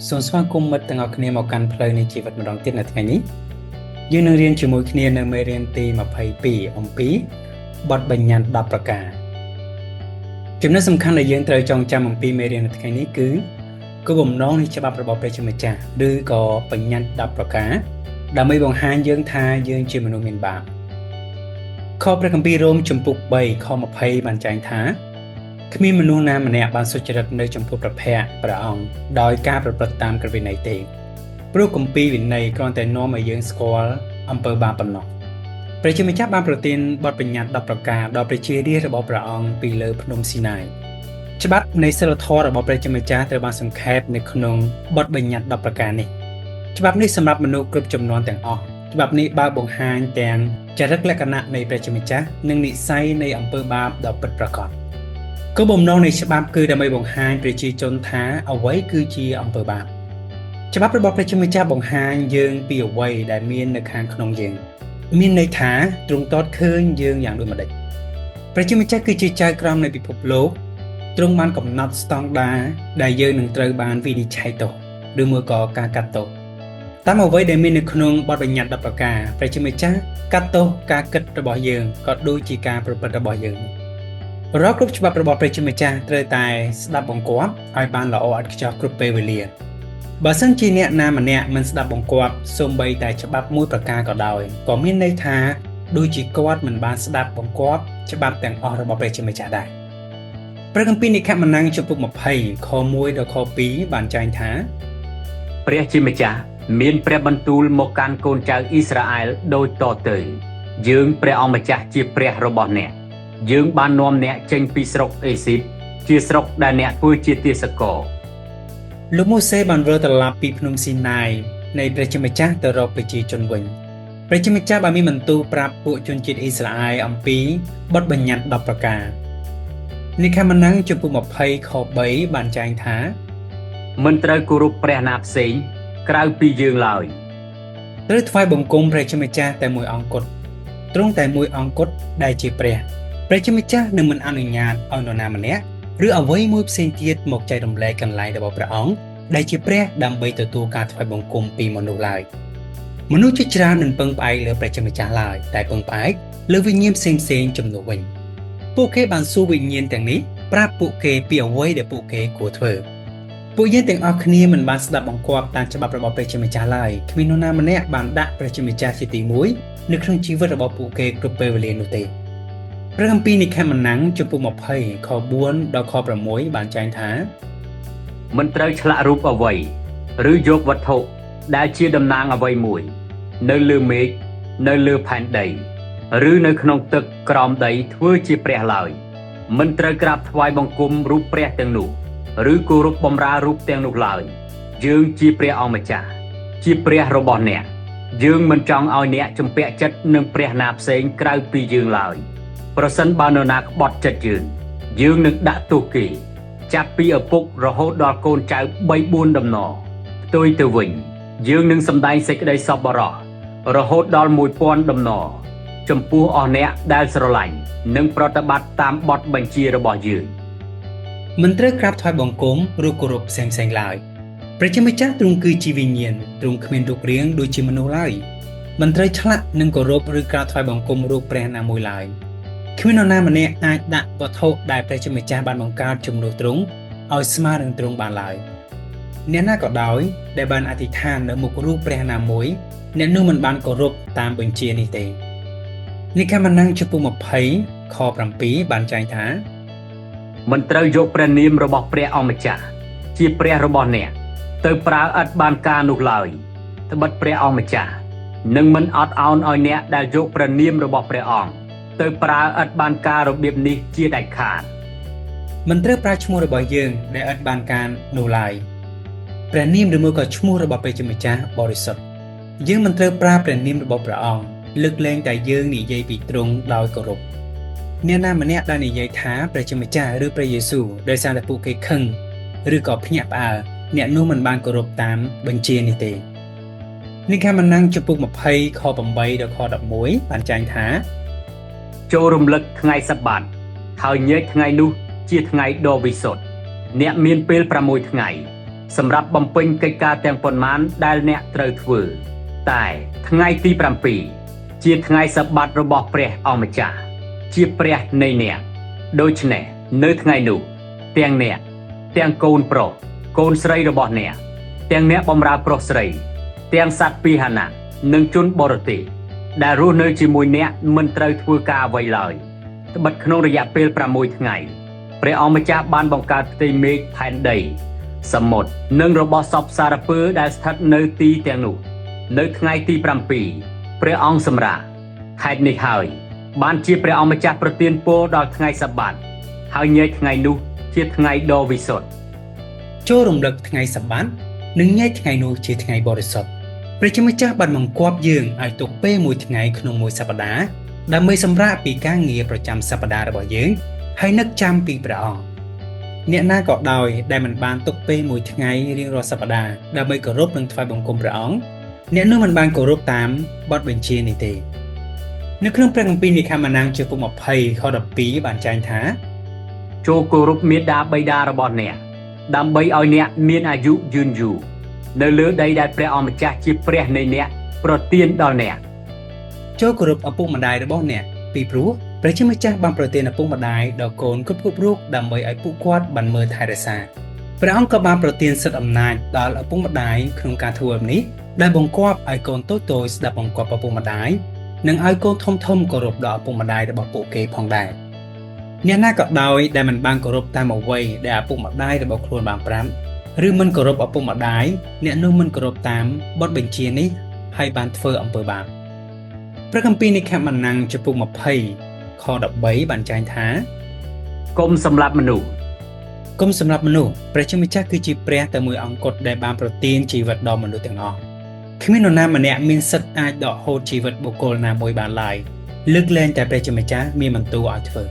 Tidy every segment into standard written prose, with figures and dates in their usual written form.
សូមស្វាគមន៍មិត្តទាំងអស់គ្នាមកកាន់ផ្លូវនៃជីវិតម្ដងទៀតនៅថ្ងៃនេះយើងនឹងរៀនជាមួយគ្នានៅមេរៀនទី22អំពីបទបញ្ញត្តិ10ប្រការចំណុចសំខាន់ដែលយើងត្រូវចងចាំអំពីមេរៀននៅថ្ងៃនេះគឺគោលបំណងនៃច្បាប់របស់ព្រះជាម្ចាស់ឬក៏បញ្ញត្តិ10ប្រការដើម្បីបង្ហាញយើងថាយើងជាមនុស្សមានបាបខព្រះគម្ពីររ៉ូមជំពូក3ខ20បានចែងថាគ្មានមនុស្សណាម្នាក់បានសុចរិតនៅចំពោះព្រះភ័ក្ត្រព្រះអង្គដោយការប្រព្រឹត្តតាមក្រឹតវិន័យទេព្រោះគម្ពីរវិន័យគ្រាន់តែនាំឲ្យយើងស្គាល់អំពើបាបប៉ុណ្ណោះព្រះជាម្ចាស់បានប្រទានបទបញ្ញត្តិ10ប្រការដល់ព្រះជារាជរបស់ព្រះអង្គពីលើភ្នំស៊ីណាយច្បាប់នៃសីលធម៌របស់ព្រះជាម្ចាស់ត្រូវបានសង្ខេបនៅក្នុងបទបញ្ញត្តិ10ប្រការនេះច្បាប់នេះសម្រាប់មនុស្សគ្រប់ជំនាន់ទាំងអស់ច្បាប់នេះបើកបង្ហាញទាំងចរិតលក្ខណៈនៃព្រះជាម្ចាស់និងនិស្ស័យនៃអំពើបាបដ៏ពិតប្រាកដគោលបំណងនៃច្បាប់គឺដើម្បីបង្ហាញប្រជាជនថាអ្វីគឺជាអំពើបាបច្បាប់របស់ព្រះជាម្ចាស់បង្ហាញយើងពីអ្វីដែលមាននៅខាងក្នុងយើងមានន័យថាទ្រង់តតឃើញយើងយ៉ាងដូចម្តេចព្រះជាម្ចាស់គឺជាចៅក្រមនៃពិភពលោកទ្រង់បានកំណត់ស្តង់ដារដែលយើងនឹងត្រូវបានវិនិច្ឆ័យទោសឬមួយក៏ការកាត់ទោសតាមអ្វីដែលមាននៅក្នុងបទបញ្ញត្តិ10ប្រការព្រះជាម្ចាស់កាត់ទោសការគិតរបស់យើងក៏ដូចជាការប្រព្រឹត្តរបស់យើងរាល់គ្រប់ច្បាប់របស់ព្រះជាម្ចាស់ត្រូវតែស្ដាប់បង្គាប់ឲ្យបានល្អឥតខ្ចោះគ្រប់ពេលវេលាបើសិនជាអ្នកណាម្នាក់មិនស្ដាប់បង្គាប់សូម្បីតែច្បាប់មួយប្រការក៏ដោយក៏មានន័យថាដូចជាគាត់មិនបានស្ដាប់បង្គាប់ច្បាប់ទាំងអស់របស់ព្រះជាម្ចាស់ដែរព្រះគម្ពីរនិខមណ្ឌជំពូក20ខ1ដល់ខ2បានចែងថាព្រះជាម្ចាស់មានព្រះបន្ទូលមកកាន់កូនចៅអ៊ីស្រាអែលដូចតទៅយើងព្រះអង្គម្ចាស់ជាព្រះរបស់អ្នកយើងបាននាំអ្នកចេញពីស្រុកអេស៊ីបជាស្រុកដែលអ្នកធ្វើជាទាសករលោកម៉ូសេបានវិលត្រឡប់ពីភ្នំស៊ីណាយនៃព្រះជាម្ចាស់ទៅរកប្រជាជនវិញព្រះជាម្ចាស់បានមានបន្ទូលប្រាប់ពួកជនជាតិអ៊ីស្រាអែលអំពីបទបញ្ញត្តិ10ប្រការនិខមណ្ឌជំពូក20ខ3បានចែងថាមិនត្រូវគោរពព្រះណាផ្សេងក្រៅពីយើងឡើយត្រូវថ្វាយបង្គំព្រះជាម្ចាស់តែមួយអង្គគត់ទ្រង់តែមួយអង្គគត់ដែលជាព្រះជាម្ចាស់នឹងមិនអនុញ្ញាតឲ្យនរណាម្នាក់ឬអ្វីមួយផ្សេងទៀតមកចែករំលែកកន្លែងរបស់ព្រះអង្គដែលជាព្រះដើម្បីទទួលការថ្វាយបង្គំពីមនុស្សឡើយមនុស្សជាច្រើនមិនពឹងផ្អែកលើព្រះជាម្ចាស់ឡើយតែពឹងផ្អែកលើវិញ្ញាណផ្សេងៗជំនួសវិញពួកគេបានសួរវិញ្ញាណទាំងនេះប្រាប់ពួកគេពីអ្វីដែលពួកគេគួរធ្វើពួកយើងទាំងអស់គ្នាមិនបានស្ដាប់បង្គាប់តាមច្បាប់របស់ព្រះជាម្ចាស់ឡើយគ្មាននរណាម្នាក់បានដាក់ព្រះជាម្ចាស់ជាទី1នៅក្នុងជីវិតរបស់ពួកគេគ្រប់ពេលវេលានោះទេព្រះគម្ពីរនិខមណ្ឌជំពូក20ខ4ដល់ខ6បានចែងថាមិនត្រូវឆ្លាក់រូបអ្វីឬយកវត្ថុដែលជាតំណាងអ្វីមួយនៅលើមេឃនៅលើផែនដីឬនៅក្នុងទឹកក្រោមដីធ្វើជាព្រះឡើយមិនត្រូវក្រាបថ្វាយបង្គំរូបព្រះទាំងនោះឬគោរពបម្រើរូបទាំងនោះឡើយយើងជាព្រះអង្គម្ចាស់ជាព្រះរបស់អ្នកយើងមិនចង់ឲ្យអ្នកជំពាក់ចិត្តនឹងព្រះណាផ្សេងក្រៅពីយើងឡើយប្រសិនបើនរណាក្បត់ចិត្តយើងនឹងដាក់ទោសគេចាប់ពីឪពុករហូតដល់កូនចៅ3-4ដំណផ្ទុយទៅវិញយើងនឹងសម្ដែងសេចក្តីសប្បុរសរហូតដល់1000ដំណចំពោះអស់អ្នកដែលស្រឡាញ់និងប្រតិបត្តិតាមបទបញ្ជារបស់យើងមិនត្រូវក្រាបថ្វាយបង្គំឬគោរពផ្សេងៗឡើយព្រះជាម្ចាស់ទ្រង់គឺជាវិញ្ញាណទ្រង់គ្មានរូបរាងដូចជាមនុស្សឡើយមិនត្រូវឆ្លាក់និងគោរពឬក្រាបថ្វាយបង្គំរូបព្រះណាមួយឡើយគ្មាននរណាម្នាក់អាចដាក់វត្ថុដែលព្រះជាម្ចាស់បានបង្កើតជំនួសទ្រង់ឲ្យស្មើនឹងទ្រង់បានឡើយអ្នកណាក៏ដោយដែលបានអធិដ្ឋាននៅមុខរូបព្រះណាមួយអ្នកនោះមិនបានគោរពតាមបញ្ជានេះទេនិខមណ្ឌជំពូក20ខ7បានចែងថាមិនត្រូវយកព្រះនាមរបស់ព្រះអង្គម្ចាស់ជាព្រះរបស់អ្នកទៅប្រើឥតបានការនោះឡើយត្បិតព្រះអង្គម្ចាស់នឹងមិនអត់ឱនឲ្យអ្នកដែលយកព្រះនាមរបស់ព្រះអង្គទៅប្រើឥតបានការរបៀបនេះជាដាច់ខាតមិនត្រូវប្រើឈ្មោះរបស់យើងដែលឥតបានការនោះឡើយព្រះនាមឬមួយក៏ឈ្មោះរបស់ព្រះជាម្ចាស់បរិសុទ្ធយើងមិនត្រូវប្រើព្រះនាមរបស់ព្រះអង្គលើកលែងតែយើងនិយាយពីទ្រង់ដោយគោរពអ្នកណាម្នាក់ដែលនិយាយថាព្រះជាម្ចាស់ឬព្រះយេស៊ូវដោយសារតែពួកគេខឹងឬក៏ភ្ញាក់ផ្អើលអ្នកនោះមិនបានគោរពតាមបញ្ជានេះទេនិខមណ្ឌជំពូក20ខ8ដល់ខ11បានចែងថាចូលរំលឹកថ្ងៃសបាតហើយញែកថ្ងៃនោះជាថ្ងៃដ៏វិសុទ្ធអ្នកមានពេល6ថ្ងៃ សម្រាប់បំពេញកិច្ចការទាំងប៉ុន្មានដែលអ្នកត្រូវធ្វើតែថ្ងៃទី7ជាថ្ងៃសប្បាតរបស់ព្រះអម្ចាស់ជាព្រះនៃអ្នកដូច្នេះនៅថ្ងៃនោះទាំងអ្នកទាំងកូនប្រុសកូនស្រីរបស់អ្នកទាំងអ្នកបម្រើប្រុសស្រីទាំងសត្វពាហនៈនិងជនបរទេសដែលរស់នៅជាមួយអ្នកមិនត្រូវធ្វើការអ្វីឡើយត្បិតក្នុងរយៈពេល6ថ្ងៃព្រះអម្ចាស់បានបង្កើតផ្ទៃមេឃផែនដីសមុទ្រនិងរបស់សពសារពើដែលស្ថិតនៅទីទាំងនោះនៅថ្ងៃទី7ព្រះអង្គសម្រាកហេតុនេះហើយបានជាព្រះអម្ចាស់ប្រទានពរដល់ថ្ងៃសប្បាតហើយញែកថ្ងៃនោះជាថ្ងៃដ៏វិសុទ្ធចូលរំលឹកថ្ងៃសប្បាតនិងញែកថ្ងៃនោះជាថ្ងៃបរិសុទ្ធព្រះជាម្ចាស់បានបង្គាប់យើងឲ្យទុកពេលមួយថ្ងៃក្នុងមួយសប្តាហ៍ដើម្បីសម្រាកពីការងារប្រចាំសប្តាហ៍របស់យើងហើយនឹកចាំពីព្រះអង្គអ្នកណាក៏ដោយដែលមិនបានទុកពេលមួយថ្ងៃរៀងរាល់សប្តាហ៍ដើម្បីគោរពនិងថ្វាយបង្គំព្រះអង្គអ្នកនោះមិនបានគោរពតាមបទបញ្ជានេះទេនៅក្នុងព្រះគម្ពីរនិកាម៉ានាំងជំពូក20ខ12បានចែងថាចូលគោរពមាតាបិតារបស់អ្នកដើម្បីឲ្យអ្នកមានអាយុយឺនយូរនៅលើដីដែលព្រះអម្ចាស់ជាព្រះនៃអ្នកប្រទានដល់អ្នកចូលគោរពឪពុកម្ដាយរបស់អ្នកពីព្រោះព្រះជាម្ចាស់បានប្រទានឪពុកម្ដាយដល់កូនគ្រប់រូបដើម្បីឲ្យពួកគាត់បានមើលថែរក្សាព្រះអង្គក៏បានប្រទានសិទ្ធិអំណាចដល់ឪពុកម្ដាយក្នុងការធ្វើបែបនេះដែលបង្គាប់ឲ្យកូនតូចៗស្ដាប់បង្គាប់ឪពុកម្ដាយនិងឲ្យកូនធំគោរពដល់ឪពុកម្ដាយរបស់ពួកគេផងដែរអ្នកណាក៏ដោយដែលមិនបានគោរពតាមអ្វីដែលឪពុកម្ដាយរបស់ខ្លួនបានប្រាប់ឬមិនគោរពឪពុកម្ដាយអ្នកនោះមិនគោរពតាមបទបញ្ជានេះហើយបានធ្វើអំពើបាបព្រះគម្ពីរនិកាម៉ានាំងជំពូក20ខ13បានចែងថាកុំសម្លាប់មនុស្សព្រះជាម្ចាស់គឺជាព្រះតែមួយអង្គគត់ដែលបានប្រទានជីវិតដល់មនុស្សទាំងអស់គ្មាននរណាម្នាក់មានសិទ្ធិអាចដកហូតជីវិតបុគ្គលណាមួយបានឡើយលើកលែងតែព្រះជាម្ចាស់មានបន្ទូលឲ្យធ្វើ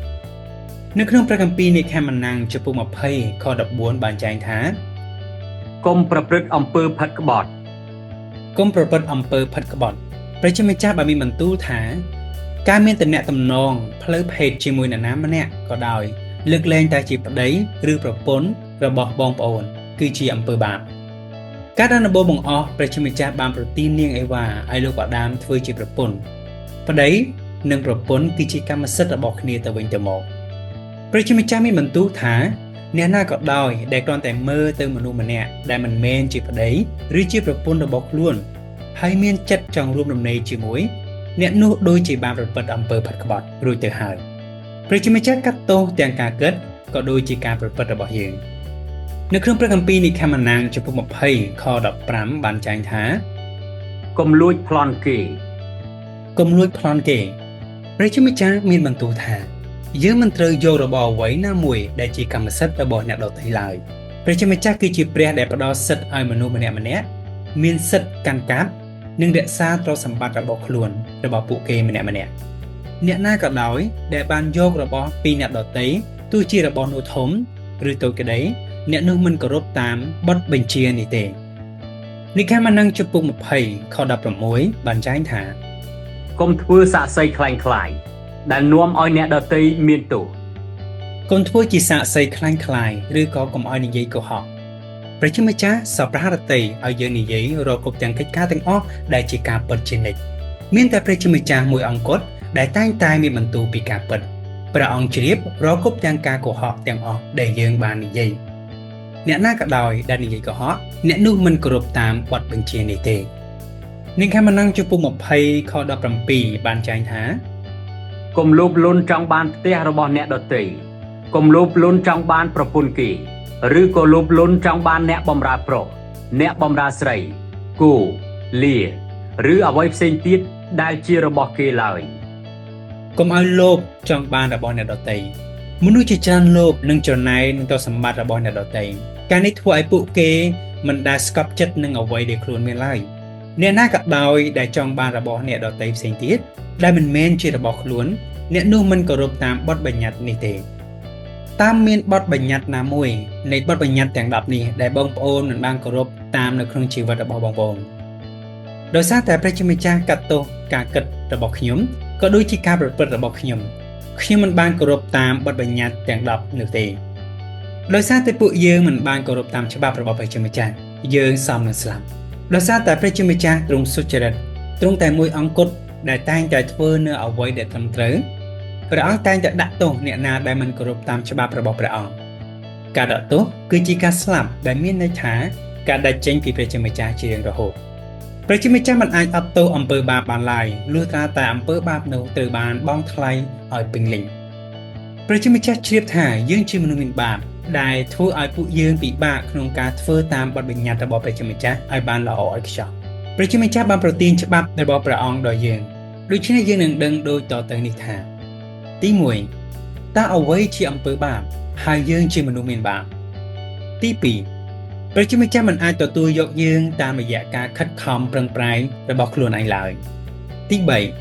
នៅក្នុងព្រះគម្ពីរនិកាម៉ានាំងជំពូក20ខ14បានចែងថាកុំប្រព្រឹត្តអំពើផិតក្បត់ព្រះជាម្ចាស់បានមានបន្ទូលថាការមានទំនាក់ទំនងផ្លូវភេទជាមួយនរណាម្នាក់ក៏ដោយលើកលែងតែជាប្តីឬប្រពន្ធរបស់បងប្អូនគឺជាអំពើបាបការដំបូងបង្អស់ព្រះជាម្ចាស់បានប្រទាននាងអេវ៉ាឲ្យលោកអាដាមធ្វើជាប្រពន្ធប្តីនិងប្រពន្ធគឺជាកម្មសិទ្ធិរបស់គ្នាទៅវិញទៅមកព្រះជាម្ចាស់មានបន្ទូលថាអ្នកណាក៏ដោយដែលគ្រាន់តែមើលទៅមនុស្សម្នាក់ដែលមិនមែនជាប្តីឬជាប្រពន្ធរបស់ខ្លួនហើយមានចិត្តចង់រួមរំលែកជាមួយអ្នកនោះដូចជាបានប្រព្រឹត្តអំពើផិតក្បត់រួចទៅហើយព្រះជាម្ចាស់កាត់ទោសទាំងការគិតក៏ដូចជាការប្រព្រឹត្តរបស់យើងនៅក្នុងព្រះគម្ពីរនិកាម៉ានាំងជំពូក20ខ15បានចែងថាកុំលួចប្លន់គេព្រះជាម្ចាស់មានបន្ទូលថាយើងមិនត្រូវយករបស់អ្វីណាមួយដែលជាកម្មសិទ្ធិរបស់អ្នកដទៃឡើយព្រះជាម្ចាស់គឺជាព្រះដែលផ្ដល់សិទ្ធិឲ្យមនុស្សម្នាក់មានសិទ្ធិកាន់កាប់និងរក្សាទ្រព្យសម្បត្តិរបស់ខ្លួនរបស់ពួកគេម្នាក់អ្នកណាក៏ដោយដែលបានយករបស់ពីអ្នកដទៃទោះជារបស់នោះធំឬតូចក្តីអ្នកនោះមិនគោរពតាមបទបញ្ជានេះទេនិកាម៉ានាំងជំពូក20ខ16បានចែងថាកុំធ្វើសាក្សីคล้ายដែលនាំឲ្យអ្នកដទៃមានទោសកុំធ្វើជាសាក្សីคล้ายឬក៏កុំឲ្យនិយាយកុហកព្រះជាម្ចាស់សប្បុរសតីឲ្យយើងនិយាយរកគ្រប់ទាំងកិច្ចការទាំងអស់ដែលជាការពិតជានិច្ចមានតែព្រះជាម្ចាស់មួយអង្គគត់ដែលតែងតែមានបន្ទូលពីការពិតព្រះអង្គជ្រាបរកគ្រប់ទាំងការកុហកទាំងអស់ដែលយើងបាននិយាយអ្នកណាក៏ដោយដែលនិយាយកុហកអ្នកនោះមិនគោរពតាមបទបញ្ជានេះទេនិកាម៉ានាំងជំពូក20ខ17បានចែងថាកុំលោភលន់ចង់បានផ្ទះរបស់អ្នកដទៃកុំលោភលន់ចង់បានប្រពន្ធគេឬក៏លោភលន់ចង់បានអ្នកបម្រើប្រុសអ្នកបម្រើស្រីគោលាឬអ្វីផ្សេងទៀតដែលជារបស់គេឡើយកុំឲ្យលោភចង់បានរបស់អ្នកដទៃមនុស្សជាច្រើនលោភនឹងច្រណែននឹងទ្រព្យសម្បត្តិរបស់អ្នកដទៃការនេះធ្វើឲ្យពួកគេមិនដែលស្កប់ចិត្តនឹងអ្វីដែលខ្លួនមានឡើយអ្នកណាក៏ដោយដែលចង់បានរបស់អ្នកដទៃផ្សេងទៀតដែលមិនមែនជារបស់ខ្លួនអ្នកនោះមិនគោរពតាមបទបញ្ញត្តិនេះទេតាមមានបទបញ្ញត្តិណាមួយនៃបទបញ្ញត្តិទាំង10នេះដែលបងប្អូនមិនបានគោរពតាមនៅក្នុងជីវិតរបស់បងប្អូនដោយសារតែព្រះជាម្ចាស់កាត់ទោសការគិតរបស់ខ្ញុំក៏ដូចជាការប្រព្រឹត្តរបស់ខ្ញុំមិនបានគោរពតាមបទបញ្ញត្តិទាំង10នោះទេ ដោយសារតែពួកយើងមិនបានគោរពតាមច្បាប់របស់ព្រះជាម្ចាស់យើងសមនឹងស្លាប់ដោយសារតែព្រះជាម្ចាស់ទ្រង់សុចរិតទ្រង់តែមួយអង្គគត់ដែលតែងតែធ្វើនៅអ្វីដែលត្រឹមត្រូវព្រះអង្គតែងតែដាក់ទោសអ្នកណាដែលមិនគោរពតាមច្បាប់របស់ព្រះអង្គការដាក់ទោសគឺជាការស្លាប់ដែលមានន័យថាការដាច់ចេញពីព្រះជាម្ចាស់ជារៀងរហូតព្រះជាម្ចាស់មិនអាចអត់ទោសអំពើបាបបានឡើយលុះត្រាតែអំពើបាបនោះត្រូវបានបង់ថ្លៃឲ្យពេញលេញព្រះជាម្ចាស់ជ្រាបថាយើងជាមនុស្សមានបាបដែលធ្វើឲ្យពួកយើងពិបាកក្នុងការធ្វើតាមបទបញ្ញត្តិរបស់ព្រះជាម្ចាស់ឲ្យបានល្អឥតខ្ចោះព្រះជាម្ចាស់បានប្រទានច្បាប់របស់ព្រះអង្គដល់យើងដូច្នេះយើងនឹងដឹងដូចតទៅនេះថាទី1តើអ្វីជាអំពើបាបហើយយើងជាមនុស្សមានបាបទី2ព្រះជាម្ចាស់មិនអាចទទួលយកយើងតាមរយៈការខិតខំប្រឹងប្រែងរបស់ខ្លួនឯងឡើយទី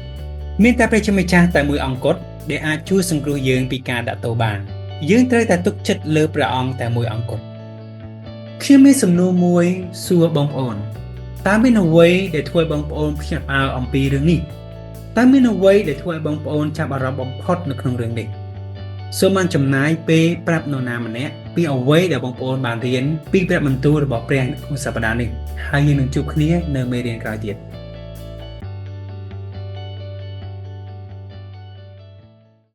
3មានតែព្រះជាម្ចាស់តែមួយអង្គគត់ដែលអាចជួយសង្គ្រោះយើងពីការដាក់ទោសបានយើងត្រូវតែទុកចិត្តលើព្រះអង្គតែមួយអង្គគត់ខ្ញុំមានសំណួរមួយសួរបងប្អូនតើមានអ្វីដែលធ្វើឲ្យបងប្អូនភ្ញាក់ផ្អើលអំពីរឿងនេះតើមានអ្វីដែលធ្វើឲ្យបងប្អូនចាប់អារម្មណ៍បំផុតនៅក្នុងរឿងនេះសូមបានចំណាយពេលប្រាប់នរណាម្នាក់ពីអ្វីដែលបងប្អូនបានរៀនពីព្រះបន្ទូលរបស់ព្រះក្នុងសប្តាហ៍នេះហើយយើងនឹងជួបគ្នានៅមេរៀនក្រោយទៀត